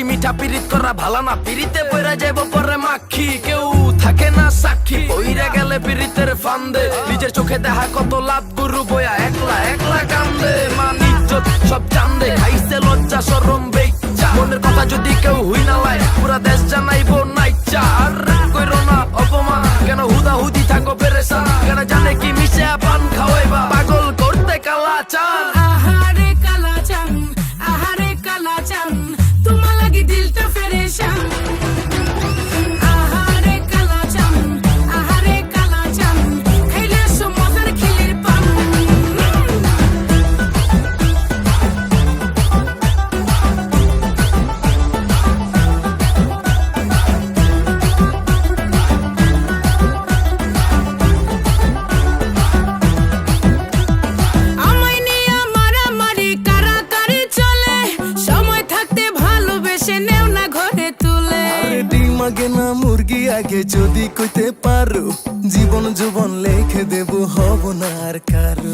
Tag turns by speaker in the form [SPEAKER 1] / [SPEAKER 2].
[SPEAKER 1] মিষ্টি মিঠা পিরিত করা ভালো না, পিরিতে পয়রা যাইব পরে মাখি, কেউ থাকে না সাক্ষী। পইরা গেলে পিরিতের ফান্দে, নিজের চোখে দেখা কত লাভ গুরু বয়া একলা একলা কান্দে। মান ইজ্জত সব চান্দে, খাইছে লজ্জা শরম বেচ্চা, মনের কথা যদি কেউ হুই না লাই পুরা দেশ জানাইবো নাইচা। আর কইরো না অপমান, কেন হুদা হুদি থাকো পেরেশান, কেন জানে কি মিশে পান খাওয়াইবা পাগল করতে কালা চান।
[SPEAKER 2] আহারে কালা চান, আহারে কালা চান, তোমার লাগি দিলটা ফেরেশান। আহারে কালা চান, আহারে কালা চান, খাইলে সো মজার খিলির পান। আমায় নিয়ে মারামারি কারাকারি চলে, সময় থাকতে ভালোবেসে নেও না ঘরে তুলে।
[SPEAKER 3] ডিম আগে না মুরগি আগে যদি কইতে পারো, জীবন যৌবন লেখে দেব হব না আর কারো।